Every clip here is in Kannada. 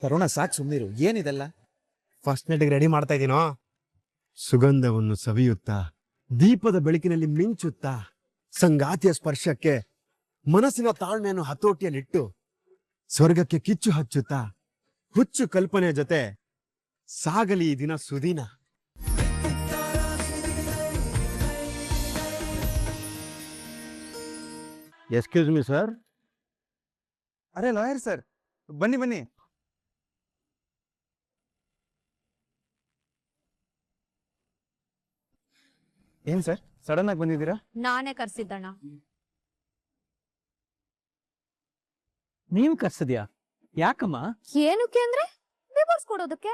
ತರುಣ ಸಾಕ್ ಸುಮ್ನಿರು, ಏನಿದೆಲ್ಲ? ಫಸ್ಟ್ ನೈಟ್ಗೆ ರೆಡಿ ಮಾಡ್ತಾ ಇದೀನೋ. ಸುಗಂಧವನ್ನು ಸವಿಯುತ್ತಾ ದೀಪದ ಬೆಳಕಿನಲ್ಲಿ ಮಿಂಚುತ್ತಾ ಸಂಗಾತಿಯ ಸ್ಪರ್ಶಕ್ಕೆ ಮನಸ್ಸಿನ ತಾಳ್ಮೆಯನ್ನು ಹತೋಟಿಯಲ್ಲಿಟ್ಟು ಸ್ವರ್ಗಕ್ಕೆ ಕಿಚ್ಚು ಹಚ್ಚುತ್ತಾ ಹುಚ್ಚು ಕಲ್ಪನೆಯ ಜೊತೆ ಸಾಗಲಿ ಈ ದಿನ ಸುದಿನ. Excuse me sir. ಅರೆ ಲಾಯರ್ ಸರ್, ಬನ್ನಿ ಬನ್ನಿ. ಏನ್ ಸರ್ ಸಡನ್ ಆಗಿ ಬಂದಿದ್ದೀರಾ? ನಾನೇ ಕರ್ಸಿದ್ದಣ್ಣ. ನೀವ್ ಕರ್ಸದ್ಯಾ? ಯಾಕಮ್ಮ? ಏನಕ್ಕೆ ಅಂದ್ರೆ ಡಿವೋರ್ಸ್ ಕೊಡೋದಕ್ಕೆ.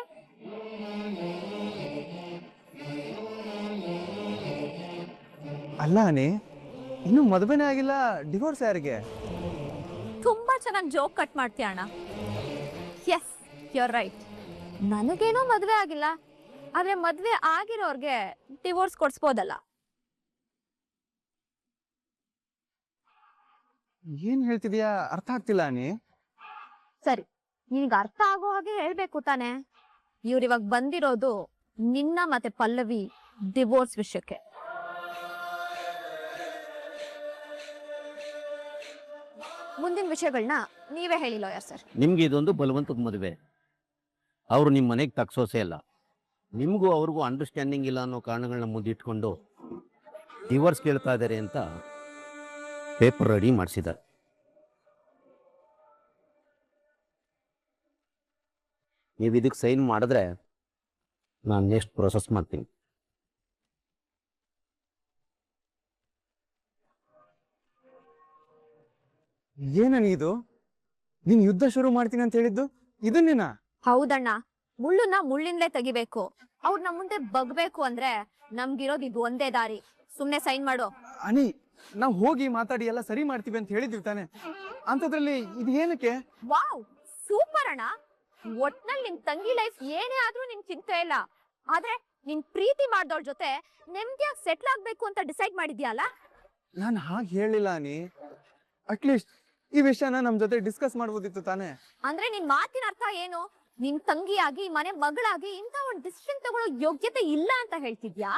ಅಲ್ಲ ಅನಿ, ಇನ್ನು ಮದುವೆನೇ ಆಗಿಲ್ಲ, ಡಿವೋರ್ಸ್ ಯಾರಿಗೆ? ತುಂಬಾ ಚೆನ್ನಾಗಿ ಜೋಕ್ ಕಟ್ ಮಾಡ್ತೀಯ ಅಣ್ಣ. Yes, you are right. ನನಗೇನೋ ಮದ್ವೆ ಆಗಿಲ್ಲ, ಆದ್ರೆ ಮದ್ವೆ ಆಗಿರೋರ್ಗೆ ಡಿವೋರ್ಸ್ ಕೊಡ್ಸ್ಬೋದಲ್ಲ. ಏನ್ ಹೇಳ್ತಿದ್ಯಾ? ಅರ್ಥ ಆಗ್ತಿಲ್ಲ ಅನಿ. ಸರಿ, ನಿನಗೆ ಅರ್ಥ ಆಗೋ ಹಾಗೆ ಹೇಳ್ಬೇಕು ತಾನೆ. ಇವ್ರಿವಾಗ ಬಂದಿರೋದು ನಿನ್ನ ಮತ್ತೆ ಪಲ್ಲವಿ ಡಿವೋರ್ಸ್ ವಿಷಯಕ್ಕೆ. ಮುಂದಿನ ವಿಷಯಗಳನ್ನ ನೀವೇ ಹೇಳಿ ಲಾಯರ್ ಸರ್. ನಿಮ್ಗೆ ಇದೊಂದು ಬಲವಂತದ ಮದುವೆ. ಅವರು ನಿಮ್ಮ ಮನೆಗೆ ತಗ್ಸೋಸೆ ಅಲ್ಲ. ನಿಮಗೂ ಅವ್ರಿಗೂ ಅಂಡರ್ಸ್ಟ್ಯಾಂಡಿಂಗ್ ಇಲ್ಲ ಅನ್ನೋ ಕಾರಣಗಳನ್ನ ಮುಂದಿಟ್ಕೊಂಡು ಡಿವೋರ್ಸ್ ಕೇಳ್ತಾ ಇದ್ದಾರೆ ಅಂತ ಪೇಪರ್ ರೆಡಿ ಮಾಡಿಸಿದ್ದಾರೆ. ನೀವು ಇದಕ್ಕೆ ಸೈನ್ ಮಾಡಿದ್ರೆ ನಾನು ನೆಕ್ಸ್ಟ್ ಪ್ರೊಸೆಸ್ ಮಾಡ್ತೀನಿ. ಏನನಿ ಇದು? ನೀನ್ ಯುದ್ಧ ಶುರು ಮಾಡ್ತೀನಿ ಅಂತ ಹೇಳಿದ್ದು ಇದನ್ನೇನಾ? ಹೌದಣ್ಣ, ಮುಳ್ಳುನ್ನ ಮುಳ್ಳಿಂದಲೇ ತೆಗಿಬೇಕು. ಅವ್ರು ನಮ್ಮ ಮುಂದೆ ಬಗ್ಬೇಕು ಅಂದ್ರೆ ನಮ್ಗಿರೋದು ಇದು ಒಂದೇ ದಾರಿ. ಸುಮ್ನೆ ಸೈನ್ ಮಾಡು. ಅನಿ, ನಾವ್ ಹೋಗಿ ಮಾತಾಡಿ ಎಲ್ಲ ಸರಿ ಮಾಡ್ತೀವಿ ಅಂತ ಹೇಳಿದ್ವಿ ತಾನೆ, ಅಂತದ್ರಲ್ಲಿ ಇದು ಏನಕ್ಕೆ? ವಾವ್, ಸೂಪರ್ ಅಣ್ಣ. ಒಟ್ನಲ್ಲಿ ನಿನ್ ತಂಗಿ ಲೈಫ್ ಏನೇ ಆದ್ರೂ ನಿನ್ ಚಿಂತೆ ಇಲ್ಲ. ಆದ್ರೆ ನಿನ್ ಪ್ರೀತಿ ಮಾಡ್ದವ್ರ ಜೊತೆ ನೆಮ್ಮದಿಯಾಗಿ ಸೆಟ್ಲ್ ಆಗ್ಬೇಕು ಅಂತ ಡಿಸೈಡ್ ಮಾಡಿದ್ಯಲ್ಲ. ನಾನು ಹಾಗೆ ಹೇಳಿಲ್ಲ ಅನಿ. ಅಟ್ಲೀಸ್ಟ್ ಈ ವಿಷಯನ ನಮ್ ಜೊತೆ ಡಿಸ್ಕಸ್ ಮಾಡ್ಬೋದಿತ್ತು ತಾನೆ. ಅಂದ್ರೆ ನಿನ್ ಮಾತಿನ ಅರ್ಥ ಏನು? ನಿನ್ ತಂಗಿಯಾಗಿ ಮನೆ ಮಗಳಾಗಿ ಇಂಥ ಒಂದು ಡಿಸಿಷನ್ ತಗೊಳ್ಳೋ ಯೋಗ್ಯತೆ ಇಲ್ಲ ಅಂತ ಹೇಳ್ತಿದ್ಯಾ?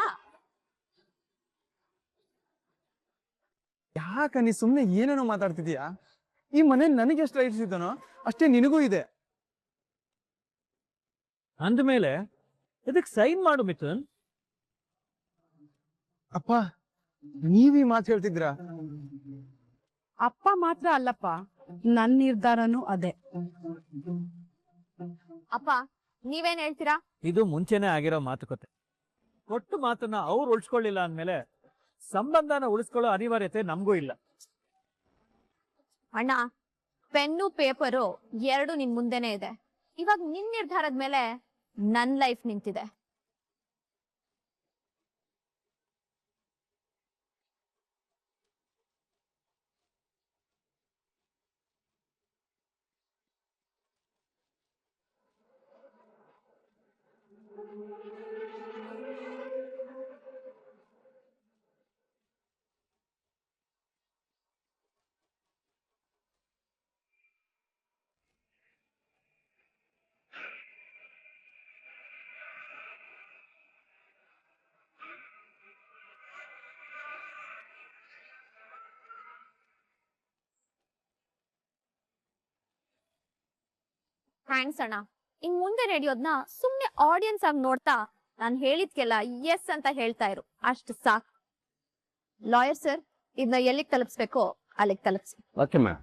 ಯಾಕನಿ ಸುಮ್ನೆ ಏನೇನೋ ಮಾತಾಡ್ತಿದ್ಯಾ? ಈ ಮನೆ ನನಗೆ ಎಷ್ಟು ರೈಟ್ಸ್ ಇದ್ದಾನೋ ಅಷ್ಟೇ ನಿನಗೂ ಇದೆ. ಅಂದ್ಮೇಲೆ ಇದಕ್ ಸೈನ್ ಮಾಡು ಮಿಥುನ್. ಅಪ್ಪ, ನೀವೀ ಮಾತು ಹೇಳ್ತಿದ್ರಾ? ಅಪ್ಪ ಮಾತ್ರ ಅಲ್ಲಪ್ಪ, ನನ್ನ ನಿರ್ಧಾರನೂ ಅದೇ. ಅಪ್ಪ, ನೀವೇನ್ ಹೇಳ್ತೀರಾ? ಇದು ಮುಂಚೆನೆ ಆಗಿರೋ ಮಾತುಕತೆ. ಕೊಟ್ಟು ಮಾತನ್ನ ಅವ್ರು ಉಳಿಸ್ಕೊಳ್ಳಿಲ್ಲ ಅಂದ್ಮೇಲೆ ಸಂಬಂಧನ ಉಳಿಸ್ಕೊಳ್ಳೋ ಅನಿವಾರ್ಯತೆ ನಮಗೂ ಇಲ್ಲ. ಅಣ್ಣ, ಪೆನ್ನು ಪೇಪರು ಎರಡು ನಿನ್ ಮುಂದೆನೆ ಇದೆ. ಇವಾಗ ನಿನ್ ನಿರ್ಧಾರದ ಮೇಲೆ ನನ್ ಲೈಫ್ ನಿಂತಿದೆ. ಥ್ಯಾಂಕ್ಸ್ ಅಣ್ಣ. ಇನ್ ಮುಂದೆ ನಡೆಯೋದ್ನ ಸುಮ್ನೆ ಆಡಿಯನ್ಸ್ ಆಗಿ ನೋಡ್ತಾ ನಾನ್ ಹೇಳಿದ್ಕೆಲ್ಲ ಎಸ್ ಅಂತ ಹೇಳ್ತಾ ಇರು, ಅಷ್ಟು ಸಾಕು. ಲಾಯರ್ ಸರ್, ಇದನ್ನ ಎಲ್ಲಿಗೆ ತಲುಪಿಸ್ಬೇಕೋ ಅಲ್ಲಿಗೆ ತಲುಪಿಸಿ. Okay ma'am.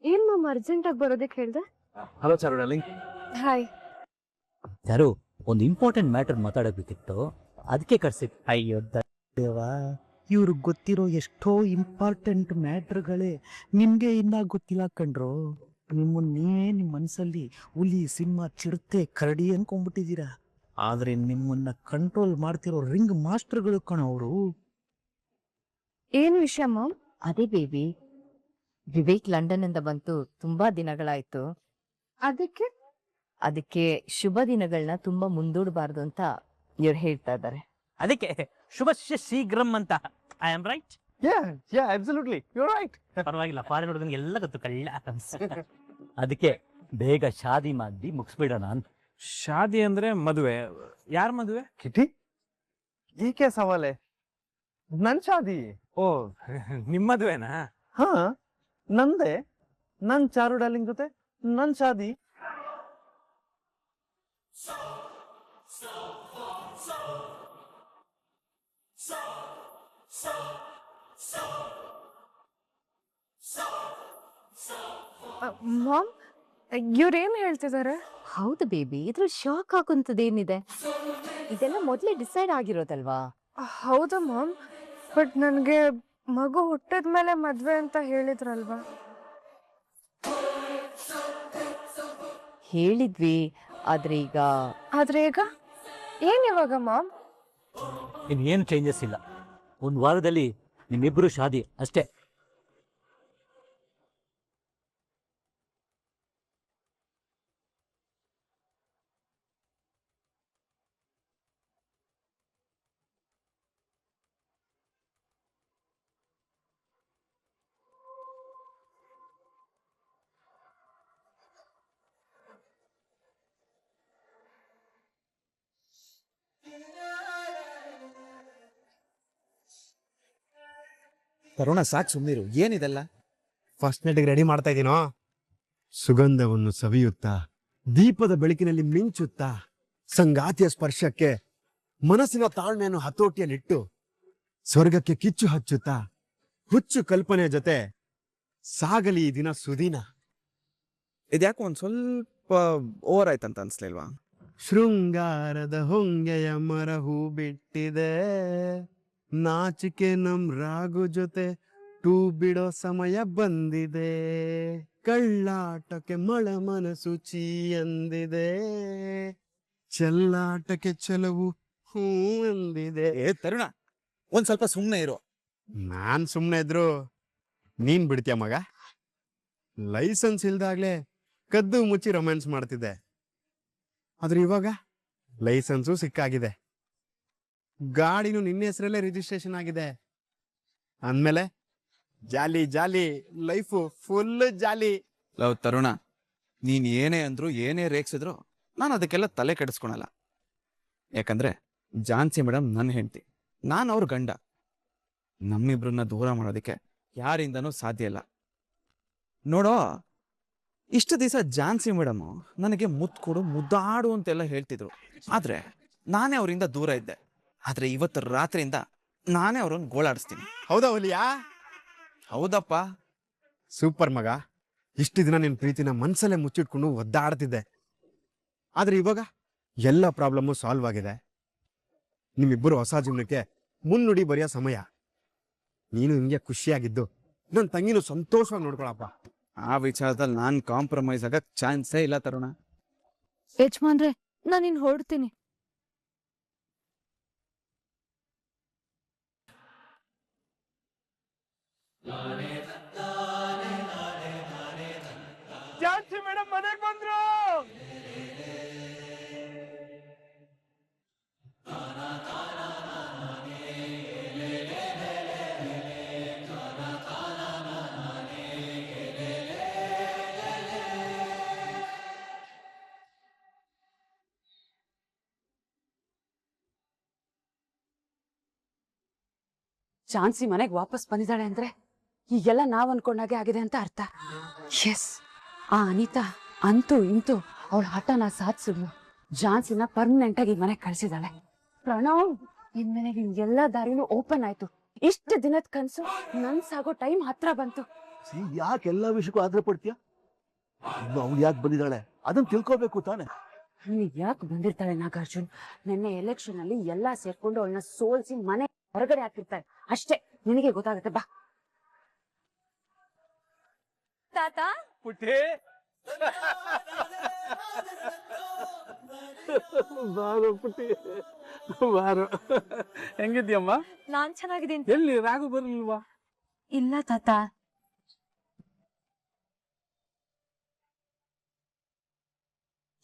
ಏನ್ ಮ್ಯಾಮ್ ಅರ್ಜೆಂಟ್ ಆಗಿ ಬರೋದಕ್ಕೆ ಹೇಳ್ದೆ? ಹಲೋ ಚಾರು ಡಾರ್ಲಿಂಗ್. ಹಾಯ್. ಯಾರು ಒಂದು ಇಂಪಾರ್ಟೆಂಟ್ ಮ್ಯಾಟರ್ ಮಾತಾಡಬೇಕಿತ್ತು, ಅದಕ್ಕೆ ಕರ್ಸಿದ್. ಅಯ್ಯೋ ದೇವಾ, ಇವ್ರಿಗೆ ಗೊತ್ತಿರೋ ಎಷ್ಟೋ ಇಂಪಾರ್ಟೆಂಟ್ ಮ್ಯಾಟ್ರ್ಗಳೇ ನಿಮ್ಗೆ ಇನ್ನ ಗೊತ್ತಿಲ್ಲ ಕಣ್ರು. ನಿಮ್ಮನ್ನೇ ನಿಮ್ಮ ಮನಸ್ಸಲ್ಲಿ ಹುಲಿ, ಸಿಂಹ, ಚಿರತೆ, ಕರಡಿ ಅನ್ಕೊಂಡ್ಬಿಟ್ಟಿದ್ದೀರಾ. ಆದ್ರೆ ನಿಮ್ಮನ್ನ ಕಂಟ್ರೋಲ್ ಮಾಡ್ತಿರೋ ರಿಂಗ್ ಮಾಸ್ಟರ್ಗಳು ಕಣವರು. ಏನ್ ವಿಷಯ ಮ್ಯಾಮ್? ಅದೇ ಬೇಬಿ, ವಿವೇಕ್ ಲಂಡನ್ ಇಂದ ಬಂತು ತುಂಬಾ ದಿನಗಳಾಯ್ತು. ಅದಕ್ಕೆ ಶುಭ ದಿನಗಳನ್ನ ತುಂಬಾ ಮುಂದೂಡಬಾರ್ದು ಅಂತ ಇವ್ರು ಹೇಳ್ತಾ ಇದ್ದಾರೆ. ಅದಕ್ಕೆ ಶುಭ ಶೀಘ್ರಂ ಅಂತ. I am right? Absolutely you right. ಪರವಾಗಿಲ್ಲ, ಫಾರಿನ್ ಹುಡುಗನಿಗೆ ಎಲ್ಲ ಗೊತ್ತು ಕಳ್ಳ. ಅದಕ್ಕೆ ಬೇಗ ಶಾದಿ ಮಾಡಿ ಮುಗಿಸ್ಬಿಡೋಣ ಅಂತ. ಶಾದಿ ಅಂದ್ರೆ ಮದುವೆ. ಯಾರ ಮದುವೆ? ಕಿಟಿ ಏಕೆ ಸವಾಲೆ? ನನ್ ಶಾದಿ. ಓ, ನಿಮ್ಮ ಮದುವೆನಾ? ಹಾ, ನಂದೇ. ನನ್ ಚಾರು ಡಾರ್ಲಿಂಗ್ ಜೊತೆ ನನ್ ಶಾದಿ. ಮಾಮ್, ಇವ್ರೇನ್ ಹೇಳ್ತಿದ್ದಾರೆ? ಹೌದು ಬೇಬಿ, ಇದ್ರ ಶಾಕ್ ಆಗುವಂತದ್ದೇನಿದೆ? ಇದೆಲ್ಲ ಮೊದ್ಲೇ ಡಿಸೈಡ್ ಆಗಿರೋದಲ್ವಾ? ಹೌದಾ ಮಾಮ್, ಬಟ್ ನನ್ಗೆ ಮಗು ಹುಟ್ಟಿದ್ಮೇಲೆ ಮದ್ವೆ ಅಂತ ಹೇಳಿದ್ರಲ್ವಾ? ಹೇಳಿದ್ವಿ, ಆದ್ರೆ ಈಗ ಏನ್ ಇವಾಗ ಮಾಮ್? ಇನ್ನೇನು ಚೇಂಜಸ್ ಇಲ್ಲ. ಒಂದು ವಾರದಲ್ಲಿ ನಿಮ್ಮಿಬ್ರು ಶಾದಿ ಅಷ್ಟೇ. ತರುಣ ಸಾಕ್ ಸುಮ್ನಿರು, ಏನಿದೆಲ್ಲ? ಫಸ್ಟ್ ನೈಟ್ಗೆ ರೆಡಿ ಮಾಡ್ತಾ ಇದ್ದೀನೋ. ಸುಗಂಧವನ್ನು ಸವಿಯುತ್ತಾ, ದೀಪದ ಬೆಳಕಿನಲ್ಲಿ ಮಿಂಚುತ್ತಾ, ಸಂಗಾತಿಯ ಸ್ಪರ್ಶಕ್ಕೆ ಮನಸ್ಸಿನ ತಾಳ್ಮೆಯನ್ನು ಹತೋಟಿಯಲ್ಲಿಟ್ಟು, ಸ್ವರ್ಗಕ್ಕೆ ಕಿಚ್ಚು ಹಚ್ಚುತ್ತಾ, ಹುಚ್ಚು ಕಲ್ಪನೆಯ ಜೊತೆ ಸಾಗಲಿ ಈ ದಿನ ಸುದಿನ. ಇದ್ಯಾಕೋ ಒಂದ್ ಸ್ವಲ್ಪ ಓವರ್ ಆಯ್ತಂತ ಅನ್ಸ್ಲಿಲ್ವಾ? ಶೃಂಗಾರದ ಹೊಂಗೆಯ ಮರ ಹೂ ಬಿಟ್ಟಿದೆ, ನಾಚಿಕೆ ನಮ್ ರಾಗು ಜೊತೆ ಟೂ ಬಿಡೋ ಸಮಯ ಬಂದಿದೆ, ಕಳ್ಳಾಟಕ್ಕೆ ಮಳ ಮನಸ್ಸು ಚೀ ಅಂದಿದೆ, ಚೆಲ್ಲಾಟಕ್ಕೆ ಚೆಲವು ಹೂ ಅಂದಿದೆ. ತರುಣ, ಒಂದ್ ಸ್ವಲ್ಪ ಸುಮ್ನೆ ಇರು. ನಾನ್ ಸುಮ್ನೆ ಇದ್ರು ನೀನ್ ಬಿಡ್ತೀಯ ಮಗ? ಲೈಸೆನ್ಸ್ ಇಲ್ದಾಗ್ಲೇ ಕದ್ದು ಮುಚ್ಚಿ ರೊಮ್ಯಾನ್ಸ್ ಮಾಡ್ತಿದ್ದೆ, ಆದ್ರೆ ಇವಾಗ ಲೈಸೆನ್ಸು ಸಿಕ್ಕಾಗಿದೆ, ಗಾಡಿನೂ ನಿನ್ನ ಹೆಸರಲ್ಲೇ ರಿಜಿಸ್ಟ್ರೇಷನ್ ಆಗಿದೆ ಅಂದ್ಮೇಲೆ ಜಾಲಿ ಜಾಲಿ, ಲೈಫು ಫುಲ್ ಜಾಲಿ. ಲವ್ ತರುಣ, ನೀನ್ ಏನೇ ಅಂದ್ರು ಏನೇ ರೇಗ್ಸಿದ್ರು ನಾನು ಅದಕ್ಕೆಲ್ಲ ತಲೆ ಕೆಡಿಸ್ಕೊಳಲ್ಲ. ಯಾಕಂದ್ರೆ ಝಾನ್ಸಿ ಮೇಡಮ್ ನನ್ನ ಹೆಂಡತಿ, ನಾನು ಅವ್ರ ಗಂಡ. ನಮ್ಮಿಬ್ರನ್ನ ದೂರ ಮಾಡೋದಕ್ಕೆ ಯಾರಿಂದನೂ ಸಾಧ್ಯ ಇಲ್ಲ. ನೋಡೋ, ಇಷ್ಟು ದಿವಸ ಝಾನ್ಸಿ ಮೇಡಮ್ ನನಗೆ ಮುತ್ತು ಕೊಡು, ಮುದ್ದಾಡು ಅಂತೆಲ್ಲ ಹೇಳ್ತಿದ್ರು, ಆದ್ರೆ ನಾನೇ ಅವರಿಂದ ದೂರ ಇದ್ದೆ. ಆದ್ರೆ ಇವತ್ತು ರಾತ್ರಿಯಿಂದ ನಾನೇ ಅವ್ರನ್ನ ಗೋಳಾಡಿಸ್ತೀನಿ. ಹೌದಾ ಒಲಿಯಾ? ಹೌದಪ್ಪ. ಸೂಪರ್ ಮಗ. ಇಷ್ಟು ದಿನ ನಿನ್ ಪ್ರೀತಿನ ಮನ್ಸಲ್ಲೇ ಮುಚ್ಚಿಟ್ಕೊಂಡು ಒದ್ದಾಡ್ತಿದ್ದೆ, ಆದ್ರೆ ಇವಾಗ ಎಲ್ಲ ಪ್ರಾಬ್ಲಮ್ಮು ಸಾಲ್ವ್ ಆಗಿದೆ. ನಿಮ್ಮಿಬ್ಬರು ಹೊಸ ಜೀವನಕ್ಕೆ ಮುನ್ನುಡಿ ಬರೆಯೋ ಸಮಯ. ನೀನು ಹಿಂಗೆ ಖುಷಿಯಾಗಿದ್ದು ನನ್ನ ತಂಗಿನೂ ಸಂತೋಷವಾಗಿ ನೋಡ್ಕೊಳಪ್ಪ. ಆ ವಿಚಾರದಲ್ಲಿ ನಾನ್ ಕಾಂಪ್ರಮೈಸ್ ಆಗಕ್ ಚಾನ್ಸೇ ಇಲ್ಲ ತರುಣ. ಯಜಮಾನ್ರೆ, ನಾನಿನ್ ಹೊರಡ್ತೀನಿ. ಝಾನ್ಸಿ ಮೇಡಮ್ ಮನೆಗೆ ಬಂದ್ರು. ಝಾನ್ಸಿ ಮನೆಗೆ ವಾಪಸ್ ಬಂದಿದ್ದಾಳೆ ಅಂದ್ರೆ ಈಗೆಲ್ಲ ನಾವ್ ಅನ್ಕೊಂಡಾಗೆ ಆಗಿದೆ ಅಂತ ಅರ್ಥ. ಎಸ್, ಆ ಅನಿತಾ ಅಂತೂ ಇಂತೂ ಅವಳ ಹಠನ ಸಾಧಿಸಿದ್ಲು. ಝಾನ್ಸಿನ ಪರ್ಮನೆಂಟ್ ಆಗಿ ಮನೆಗೆ ಕಳ್ಸಿದಾಳೆ. ಪ್ರಣವ್, ಇನ್ಮೇಲೆ ಎಲ್ಲ ದಾರಿನೂ ಓಪನ್ ಆಯ್ತು. ಇಷ್ಟು ದಿನದ ಕನ್ಸು ನನ್ಸಾಗೋ ಟೈಮ್ ಹತ್ರ ಬಂತು. ಯಾಕೆ ಎಲ್ಲಾ ವಿಷಯಕ್ಕೂ ಆದ್ರೆ ಪಡ್ತೀಯ? ಅವಳು ಯಾಕೆ ಬಂದಿದ್ದಾಳೆ ಅದನ್ನ ತಿಳ್ಕೋಬೇಕು ತಾನೆ. ಯಾಕೆ ಬಂದಿರ್ತಾಳೆ ನಾಗಾರ್ಜುನ್? ನಿನ್ನೆ ಎಲೆಕ್ಷನ್ ಅಲ್ಲಿ ಎಲ್ಲಾ ಸೇರ್ಕೊಂಡು ಅವಳನ್ನ ಸೋಲ್ಸಿ ಮನೆ ಹೊರಗಡೆ ಹಾಕಿರ್ತಾರೆ ಅಷ್ಟೇ. ನಿನಗೆ ಗೊತ್ತಾಗುತ್ತೆ, ಬಾ. ತಾತ, ಪುಟ್ಟಿ, ಬಾರೋ ಪುಟ್ಟಿ, ಬಾರೋ. ಹೆಂಗಿದ್ಯಮ್ಮ? ನಾನ್ ಚೆನ್ನಾಗಿದ್ದೀನಿ. ಎಲ್ಲಿ ರಾಗು ಬರ್ಲಿಲ್ವಾ? ಇಲ್ಲ ತಾತ.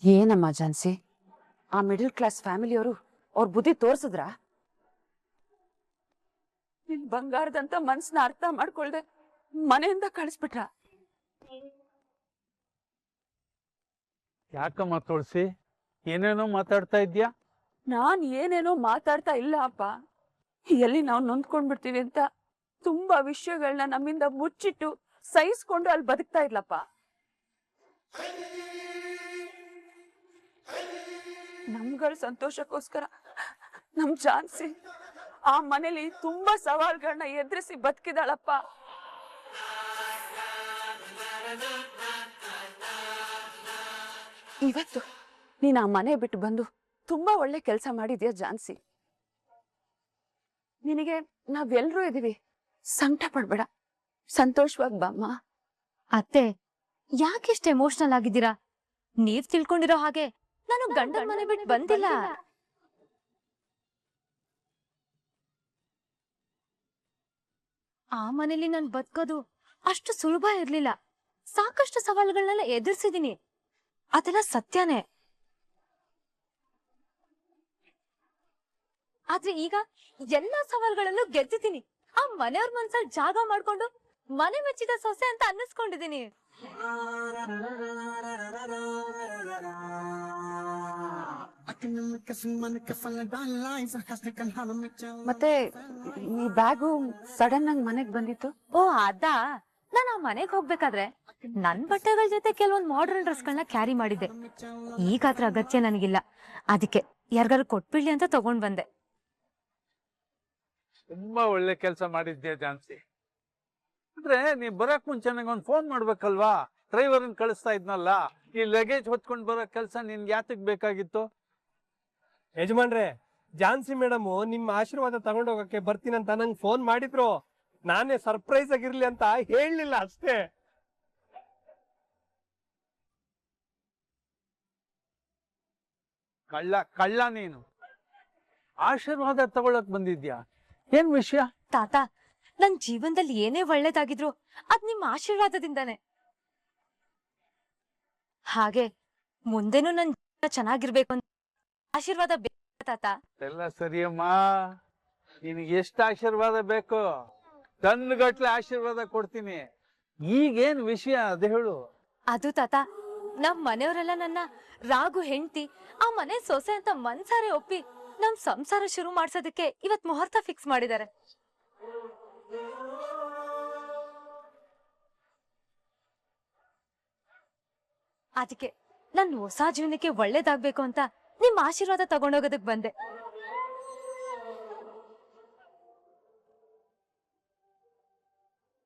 ಏನಮ್ಮ ಝಾನ್ಸಿ, ಆ ಮಿಡಲ್ ಕ್ಲಾಸ್ ಫ್ಯಾಮಿಲಿಯವರು ಅವ್ರ ಬುದ್ಧಿ ತೋರ್ಸಿದ್ರ? ನಿನ್ ಬಂಗಾರದಂತ ಮನ್ಸನ್ನ ಅರ್ಥ ಮಾಡ್ಕೊಳ್ದೆ ಮನೆಯಿಂದ ಕಳಿಸ್ಬಿಟ್ರ. ಯಾಕಮ್ಮ ತುಳಸಿ, ಏನೇನೋ ಮಾತಾಡ್ತಾ ಇದ್ಯಾ? ನಾನ್ ಏನೇನೋ ಮಾತಾಡ್ತಾ ಇಲ್ಲ ಅಪ್ಪ. ಎಲ್ಲಿ ನಾವು ನೊಂದ್ಕೊಂಡ್ಬಿಡ್ತೀವಿ ಅಂತ ತುಂಬಾ ವಿಷಯಗಳನ್ನ ನಮ್ಮಿಂದ ಮುಚ್ಚಿಟ್ಟು ಸಹಿಸ್ಕೊಂಡು ಅಲ್ಲಿ ಬದುಕ್ತಾ ಇರ್ಲಪ್ಪ. ನಮ್ಗಳ ಸಂತೋಷಕ್ಕೋಸ್ಕರ ನಮ್ ಝಾನ್ಸಿ ಆ ಮನೇಲಿ ತುಂಬಾ ಸವಾಲ್ಗಳನ್ನ ಎದುರಿಸಿ ಬದುಕಿದಾಳಪ್ಪ. ಇವತ್ತು ನೀನ್ ಆ ಮನೆ ಬಿಟ್ಟು ಬಂದು ತುಂಬಾ ಒಳ್ಳೆ ಕೆಲಸ ಮಾಡಿದ್ಯಾ ಝಾನ್ಸಿ. ನಿನಗೆ ನಾವೆಲ್ಲರೂ ಇದೀವಿ, ಸಂಕಟ ಪಡ್ಬೇಡ, ಸಂತೋಷವಾಗಿ ಬಾಮ್ಮ. ಅತ್ತೆ, ಯಾಕೆಷ್ಟು ಎಮೋಷನಲ್ ಆಗಿದ್ದೀರಾ? ನೀವ್ ತಿಳ್ಕೊಂಡಿರೋ ಹಾಗೆ ನಾನು ಗಂಡನ ಮನೆ ಬಿಟ್ಟು ಬಂದಿಲ್ಲ. ಆ ಮನೇಲಿ ನಾನು ಬದುಕೋದು ಅಷ್ಟು ಸುಲಭ ಇರ್ಲಿಲ್ಲ. ಸಾಕಷ್ಟು ಸವಾಲುಗಳನ್ನೆಲ್ಲ ಎದುರಿಸಿದೀನಿ, ಅದೆಲ್ಲ ಸತ್ಯನೇ. ಆದ್ರೆ ಈಗ ಎಲ್ಲಾ ಸವಾಲುಗಳಲ್ಲೂ ಗೆದ್ದಿದ್ದೀನಿ. ಆ ಮನೆಯವ್ರ ಮನ್ಸಲ್ಲಿ ಜಾಗ ಮಾಡ್ಕೊಂಡು ಮನೆ ಮೆಚ್ಚಿದ ಸೊಸೆ ಅಂತ ಅನ್ನಿಸ್ಕೊಂಡಿದೀನಿ. ಮತ್ತೆ ಈ ಬ್ಯಾಗು ಸಡನ್ ಆಗಿ ಮನೆಗ್ ಬಂದಿತ್ತು. ಓ ಅದಾ, ನಾನು ಆ ಮನೆಗ್ ಹೋಗ್ಬೇಕಾದ್ರೆ ನನ್ ಬಟ್ಟೆಗಳ ಜೊತೆ ಕೆಲವೊಂದ್ ಮಾಡರ್ನ್ ಡ್ರೆಸ್ಗಳನ್ನ ಕ್ಯಾರಿ ಮಾಡಿದ್ದೆ. ಈಗ ಅದ್ರ ಅಗತ್ಯ ನನಗಿಲ್ಲ, ಅದಕ್ಕೆ ಯಾರಿಗಾರು ಕೊಟ್ಬಿಡ್ಲಿ ಅಂತ ತಗೊಂಡ್ ಬಂದೆ. ತುಂಬಾ ಒಳ್ಳೆ ಕೆಲಸ ಮಾಡಿದ್ಯಾ ಝಾನ್ಸಿ. ಅಂದ್ರೆ ನೀ ಬರಕ್ ಮುಂಚೆ ನಂಗೊಂದು ಫೋನ್ ಮಾಡ್ಬೇಕಲ್ವಾ? ಡ್ರೈವರ್ನ ಕಳಿಸ್ತಾ ಇದ್ನಲ್ಲ, ಈ ಲಗೇಜ್ ಹೊತ್ಕೊಂಡ್ ಬರೋ ಕೆಲಸ ನಿನ್ಗೆ ಯಾತಕ್ ಬೇಕಾಗಿತ್ತು? ಯಜಮಾನ್ರೆ, ಝಾನ್ಸಿ ಮೇಡಮ್ ನಿಮ್ಮ ಆಶೀರ್ವಾದ ತಗೊಂಡೋಗಕ್ಕೆ ಬರ್ತೀನಂತ ನಂಗೆ ಫೋನ್ ಮಾಡಿದ್ರು. ನಾನೇ ಸರ್ಪ್ರೈಸ್ ಆಗಿರ್ಲಿ ಅಂತ ಹೇಳಲಿಲ್ಲ ಅಷ್ಟೇ. ಕಳ್ಳ ಕಳ್ಳ ನೀನು. ಆಶೀರ್ವಾದ ತಗೊಳಕ್ ಬಂದಿದ್ಯಾ? ಏನ್ ವಿಷಯ? ತಾತ, ನನ್ ಜೀವನದಲ್ಲಿ ಏನೇ ಒಳ್ಳೇದಾಗಿದ್ರು ಅದ್ ನಿಮ್ಮ ಆಶೀರ್ವಾದದಿಂದಾನೆ. ಹಾಗೆ ಮುಂದೆನೂ ನನ್ ಜೀವನ ಚೆನ್ನಾಗಿರ್ಬೇಕು ಅಂತ ಆಶೀರ್ವಾದ ಬೇಕು ತಾತ. ಎಲ್ಲ ಸರಿಯಮ್ಮ, ನಿನಗೆ ಎಷ್ಟು ಆಶೀರ್ವಾದ ಬೇಕು ಟನ್ಗಟ್ಲೆ ಆಶೀರ್ವಾದ ಕೊಡ್ತೀನಿ. ಈಗೇನ್ ವಿಷಯ ಅದು ಹೇಳು. ಅದು ತಾತ, ನಮ್ ಮನೆಯವರೆಲ್ಲ ನನ್ನ ರಾಗು ಹೆಂಡತಿ, ಆ ಮನೆ ಸೊಸೆ ಅಂತ ಮನ್ಸಾರೆ ಒಪ್ಪಿ ನಮ್ ಸಂಸಾರ ಶುರು ಮಾಡ್ಸೋದಕ್ಕೆ ಇವತ್ ಮುಹೂರ್ತ ಫಿಕ್ಸ್ ಮಾಡಿದ್ದಾರೆ. ಅದಕ್ಕೆ ನನ್ ಹೊಸ ಜೀವನಕ್ಕೆ ಒಳ್ಳೇದಾಗ್ಬೇಕು ಅಂತ ನಿಮ್ ಆಶೀರ್ವಾದ ತಗೊಂಡೋಗೋದಕ್ ಬಂದೆ.